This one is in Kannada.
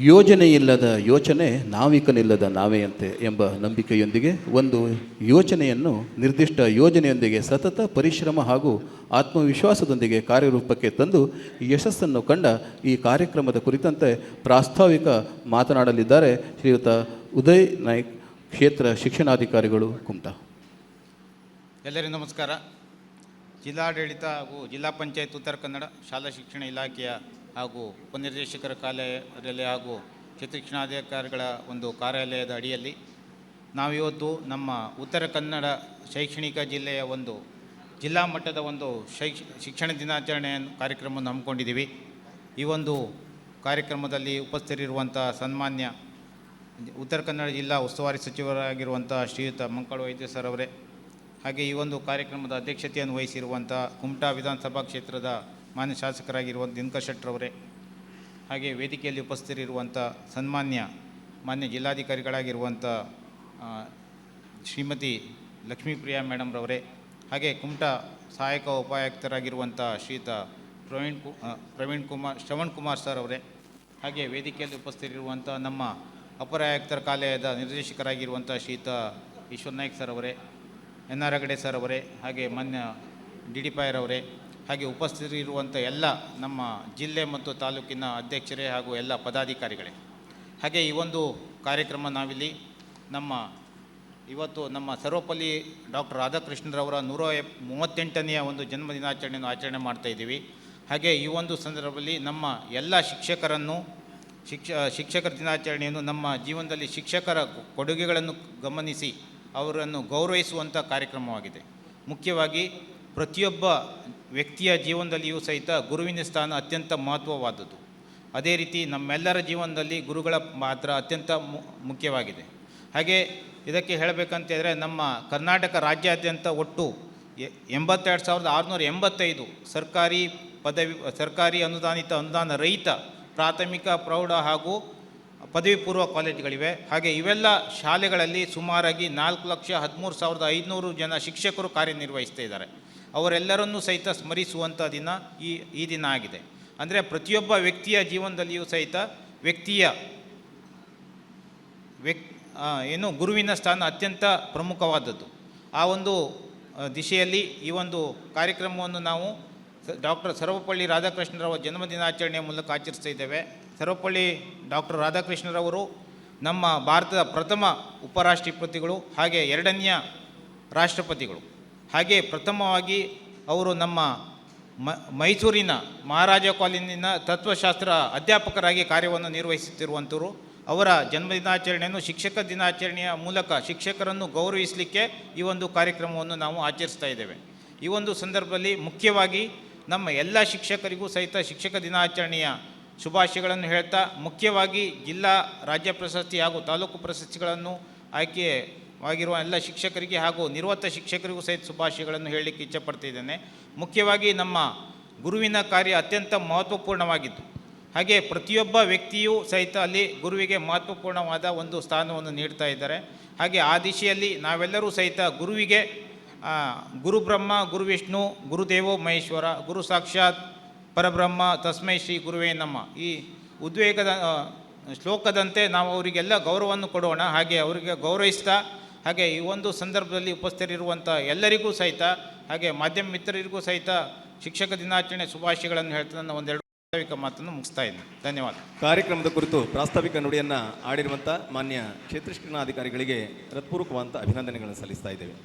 ಯೋಜನೆಯಿಲ್ಲದ ಯೋಚನೆ ನಾವಿಕನಿಲ್ಲದ ನಾವೆಯಂತೆ ಎಂಬ ನಂಬಿಕೆಯೊಂದಿಗೆ ಒಂದು ಯೋಚನೆಯನ್ನು ನಿರ್ದಿಷ್ಟ ಯೋಜನೆಯೊಂದಿಗೆ ಸತತ ಪರಿಶ್ರಮ ಹಾಗೂ ಆತ್ಮವಿಶ್ವಾಸದೊಂದಿಗೆ ಕಾರ್ಯರೂಪಕ್ಕೆ ತಂದು ಯಶಸ್ಸನ್ನು ಕಂಡ ಈ ಕಾರ್ಯಕ್ರಮದ ಕುರಿತಂತೆ ಪ್ರಾಸ್ತಾವಿಕ ಮಾತನಾಡಲಿದ್ದಾರೆ ಶ್ರೀಯುತ ಉದಯ್ ನಾಯ್ಕ್, ಕ್ಷೇತ್ರ ಶಿಕ್ಷಣಾಧಿಕಾರಿಗಳು, ಕುಮಟಾ. ಎಲ್ಲರಿಗೂ ನಮಸ್ಕಾರ. ಜಿಲ್ಲಾಡಳಿತ ಹಾಗೂ ಜಿಲ್ಲಾ ಪಂಚಾಯತ್ ಉತ್ತರ ಕನ್ನಡ ಶಾಲಾ ಶಿಕ್ಷಣ ಇಲಾಖೆಯ ಹಾಗೂ ಉಪನಿರ್ದೇಶಕರ ಕಾರ್ಯಾಲಯ ಹಾಗೂ ಕ್ಷೇತ್ರ ಶಿಕ್ಷಣಾಧಿಕಾರಿಗಳ ಒಂದು ಕಾರ್ಯಾಲಯದ ಅಡಿಯಲ್ಲಿ ನಾವಿವತ್ತು ನಮ್ಮ ಉತ್ತರ ಕನ್ನಡ ಶೈಕ್ಷಣಿಕ ಜಿಲ್ಲೆಯ ಒಂದು ಜಿಲ್ಲಾ ಮಟ್ಟದ ಒಂದು ಶಿಕ್ಷಣ ದಿನಾಚರಣೆ ಕಾರ್ಯಕ್ರಮವನ್ನು ಹಮ್ಮಿಕೊಂಡಿದ್ದೀವಿ. ಈ ಒಂದು ಕಾರ್ಯಕ್ರಮದಲ್ಲಿ ಉಪಸ್ಥಿತರಿರುವಂಥ ಸನ್ಮಾನ್ಯ ಉತ್ತರ ಕನ್ನಡ ಜಿಲ್ಲಾ ಉಸ್ತುವಾರಿ ಸಚಿವರಾಗಿರುವಂಥ ಶ್ರೀಯುತ ಮಂಕಾಳು ವೈದ್ಯ ಸರ್ ಅವರೇ, ಹಾಗೆ ಈ ಒಂದು ಕಾರ್ಯಕ್ರಮದ ಅಧ್ಯಕ್ಷತೆಯನ್ನು ವಹಿಸಿರುವಂಥ ಕುಮಟಾ ವಿಧಾನಸಭಾ ಕ್ಷೇತ್ರದ ಮಾನ್ಯ ಶಾಸಕರಾಗಿರುವಂಥ ದಿನಕರ್ ಶೆಟ್ಟರವರೇ, ಹಾಗೆ ವೇದಿಕೆಯಲ್ಲಿ ಉಪಸ್ಥಿತರಿರುವಂಥ ಮಾನ್ಯ ಜಿಲ್ಲಾಧಿಕಾರಿಗಳಾಗಿರುವಂಥ ಶ್ರೀಮತಿ ಲಕ್ಷ್ಮೀಪ್ರಿಯಾ ಮೇಡಮ್ರವರೇ, ಹಾಗೆ ಕುಮಟಾ ಸಹಾಯಕ ಉಪಾಯುಕ್ತರಾಗಿರುವಂಥ ಶ್ರೀಯುತ ಶ್ರವಣ್ ಕುಮಾರ್ ಸರ್ ಅವರೇ, ಹಾಗೆ ವೇದಿಕೆಯಲ್ಲಿ ಉಪಸ್ಥಿತರಿರುವಂಥ ನಮ್ಮ ಅಪರ ಆಯುಕ್ತರ ಕಾಲೇಜದ ನಿರ್ದೇಶಕರಾಗಿರುವಂಥ ಶ್ರೀಯುತ ಈಶ್ವರ್ ನಾಯ್ಕ್ ಸರ್ ಅವರೇ, ಎನ್ ಆರ್ ಹೆಗಡೆ ಸರ್ ಅವರೇ, ಹಾಗೆ ಮಾನ್ಯ ಡಿ ಡಿ ಪಾಯರವರೇ, ಹಾಗೆ ಉಪಸ್ಥಿತರಿರುವಂಥ ಎಲ್ಲ ನಮ್ಮ ಜಿಲ್ಲೆ ಮತ್ತು ತಾಲೂಕಿನ ಅಧ್ಯಕ್ಷರೇ ಹಾಗೂ ಎಲ್ಲ ಪದಾಧಿಕಾರಿಗಳೇ, ಹಾಗೆ ಈ ಒಂದು ಕಾರ್ಯಕ್ರಮ ನಾವಿಲ್ಲಿ ಇವತ್ತು ನಮ್ಮ ಸರ್ವಪಲ್ಲಿ ಡಾಕ್ಟರ್ ರಾಧಾಕೃಷ್ಣರವರ 138ನೆಯ ಒಂದು ಜನ್ಮ ದಿನಾಚರಣೆಯನ್ನು ಆಚರಣೆ ಮಾಡ್ತಾಯಿದ್ದೀವಿ. ಹಾಗೆ ಈ ಒಂದು ಸಂದರ್ಭದಲ್ಲಿ ನಮ್ಮ ಎಲ್ಲ ಶಿಕ್ಷಕರನ್ನು ಶಿಕ್ಷಕರ ದಿನಾಚರಣೆಯನ್ನು ನಮ್ಮ ಜೀವನದಲ್ಲಿ ಶಿಕ್ಷಕರ ಕೊಡುಗೆಗಳನ್ನು ಗಮನಿಸಿ ಅವರನ್ನು ಗೌರವಿಸುವಂಥ ಕಾರ್ಯಕ್ರಮವಾಗಿದೆ. ಮುಖ್ಯವಾಗಿ ಪ್ರತಿಯೊಬ್ಬ ವ್ಯಕ್ತಿಯ ಜೀವನದಲ್ಲಿಯೂ ಸಹಿತ ಗುರುವಿನ ಸ್ಥಾನ ಅತ್ಯಂತ ಮಹತ್ವವಾದದ್ದು. ಅದೇ ರೀತಿ ನಮ್ಮೆಲ್ಲರ ಜೀವನದಲ್ಲಿ ಗುರುಗಳ ಪಾತ್ರ ಅತ್ಯಂತ ಮುಖ್ಯವಾಗಿದೆ. ಹಾಗೆ ಇದಕ್ಕೆ ಹೇಳಬೇಕಂತೇಳಿದರೆ ನಮ್ಮ ಕರ್ನಾಟಕ ರಾಜ್ಯಾದ್ಯಂತ ಒಟ್ಟು 82,685 ಸರ್ಕಾರಿ ಅನುದಾನ ರಹಿತ ಪ್ರಾಥಮಿಕ, ಪ್ರೌಢ ಹಾಗೂ ಪದವಿ ಪೂರ್ವ ಕಾಲೇಜುಗಳಿವೆ. ಹಾಗೆ ಇವೆಲ್ಲ ಶಾಲೆಗಳಲ್ಲಿ ಸುಮಾರಾಗಿ 4,13,500 ಜನ ಶಿಕ್ಷಕರು ಕಾರ್ಯನಿರ್ವಹಿಸ್ತಾ ಇದ್ದಾರೆ. ಅವರೆಲ್ಲರನ್ನೂ ಸಹಿತ ಸ್ಮರಿಸುವಂಥ ದಿನ ಈ ದಿನ ಆಗಿದೆ. ಅಂದರೆ ಪ್ರತಿಯೊಬ್ಬ ವ್ಯಕ್ತಿಯ ಜೀವನದಲ್ಲಿಯೂ ಸಹಿತ ಗುರುವಿನ ಸ್ಥಾನ ಅತ್ಯಂತ ಪ್ರಮುಖವಾದದ್ದು. ಆ ಒಂದು ದಿಶೆಯಲ್ಲಿ ಈ ಒಂದು ಕಾರ್ಯಕ್ರಮವನ್ನು ನಾವು ಡಾಕ್ಟರ್ ಸರ್ವಪಲ್ಲಿ ರಾಧಾಕೃಷ್ಣರವರ ಜನ್ಮ ದಿನಾಚರಣೆಯ ಮೂಲಕ ಆಚರಿಸ್ತಾ ಇದ್ದೇವೆ. ಸರ್ವಪಲ್ಲಿ ಡಾಕ್ಟರ್ ರಾಧಾಕೃಷ್ಣರವರು ನಮ್ಮ ಭಾರತದ ಪ್ರಥಮ ಉಪರಾಷ್ಟ್ರಪತಿಗಳು, ಹಾಗೆ 2ನೇ ರಾಷ್ಟ್ರಪತಿಗಳು. ಹಾಗೆ ಪ್ರಥಮವಾಗಿ ಅವರು ನಮ್ಮ ಮೈಸೂರಿನ ಮಹಾರಾಜ ಕಾಲೇಜಿನ ತತ್ವಶಾಸ್ತ್ರ ಅಧ್ಯಾಪಕರಾಗಿ ಕಾರ್ಯವನ್ನು ನಿರ್ವಹಿಸುತ್ತಿರುವಂಥವರು. ಅವರ ಜನ್ಮ ದಿನಾಚರಣೆಯನ್ನು ಶಿಕ್ಷಕ ದಿನಾಚರಣೆಯ ಮೂಲಕ ಶಿಕ್ಷಕರನ್ನು ಗೌರವಿಸಲಿಕ್ಕೆ ಈ ಒಂದು ಕಾರ್ಯಕ್ರಮವನ್ನು ನಾವು ಆಚರಿಸ್ತಾ ಇದ್ದೇವೆ. ಈ ಒಂದು ಸಂದರ್ಭದಲ್ಲಿ ಮುಖ್ಯವಾಗಿ ನಮ್ಮ ಎಲ್ಲ ಶಿಕ್ಷಕರಿಗೂ ಸಹಿತ ಶಿಕ್ಷಕ ದಿನಾಚರಣೆಯ ಶುಭಾಶಯಗಳನ್ನು ಹೇಳ್ತಾ, ಮುಖ್ಯವಾಗಿ ಜಿಲ್ಲಾ, ರಾಜ್ಯ ಪ್ರಶಸ್ತಿ ಹಾಗೂ ತಾಲೂಕು ಪ್ರಶಸ್ತಿಗಳನ್ನು ಆಯ್ಕೆವಾಗಿರುವ ಎಲ್ಲ ಶಿಕ್ಷಕರಿಗೆ ಹಾಗೂ ನಿವೃತ್ತ ಶಿಕ್ಷಕರಿಗೂ ಸಹಿತ ಶುಭಾಶಯಗಳನ್ನು ಹೇಳಲಿಕ್ಕೆ ಇಚ್ಛಪಡ್ತಿದ್ದೇನೆ. ಮುಖ್ಯವಾಗಿ ನಮ್ಮ ಗುರುವಿನ ಕಾರ್ಯ ಅತ್ಯಂತ ಮಹತ್ವಪೂರ್ಣವಾಗಿದ್ದು, ಹಾಗೆ ಪ್ರತಿಯೊಬ್ಬ ವ್ಯಕ್ತಿಯೂ ಸಹಿತ ಅಲ್ಲಿ ಗುರುವಿಗೆ ಮಹತ್ವಪೂರ್ಣವಾದ ಒಂದು ಸ್ಥಾನವನ್ನು ನೀಡ್ತಾ ಇದ್ದಾರೆ. ಹಾಗೆ ಆ ದಿಶೆಯಲ್ಲಿ ನಾವೆಲ್ಲರೂ ಸಹಿತ ಗುರುವಿಗೆ ಗುರು ಬ್ರಹ್ಮ, ಗುರು ವಿಷ್ಣು, ಗುರುದೇವೋ ಮಹೇಶ್ವರ, ಗುರು ಸಾಕ್ಷಾತ್ ಪರಬ್ರಹ್ಮ ತಸ್ಮೈ ಶ್ರೀ ಗುರುವೇ ನಮ ಈ ಉದ್ವೇಗದ ಶ್ಲೋಕದಂತೆ ನಾವು ಅವರಿಗೆಲ್ಲ ಗೌರವವನ್ನು ಕೊಡೋಣ. ಹಾಗೆ ಅವರಿಗೆ ಗೌರವಿಸ್ತಾ, ಹಾಗೆ ಈ ಒಂದು ಸಂದರ್ಭದಲ್ಲಿ ಉಪಸ್ಥಿತರಿರುವಂಥ ಎಲ್ಲರಿಗೂ ಸಹಿತ, ಹಾಗೆ ಮಾಧ್ಯಮ ಮಿತ್ರರಿಗೂ ಸಹಿತ ಶಿಕ್ಷಕ ದಿನಾಚರಣೆ ಶುಭಾಶಯಗಳನ್ನು ಹೇಳ್ತಾ ನನ್ನ ಒಂದೆರಡು ಪ್ರಾಸ್ತಾವಿಕ ಮಾತನ್ನು ಮುಗಿಸ್ತಾ ಇದ್ದೀನಿ. ಧನ್ಯವಾದ. ಕಾರ್ಯಕ್ರಮದ ಕುರಿತು ಪ್ರಾಸ್ತಾವಿಕ ನುಡಿಯನ್ನು ಆಡಿರುವಂಥ ಮಾನ್ಯ ಕ್ಷೇತ್ರ ಶಿಕ್ಷಣಾಧಿಕಾರಿಗಳಿಗೆ ಹೃತ್ಪೂರ್ವಕವಾದಂಥ ಅಭಿನಂದನೆಗಳನ್ನು ಸಲ್ಲಿಸ್ತಾ ಇದ್ದೇವೆ.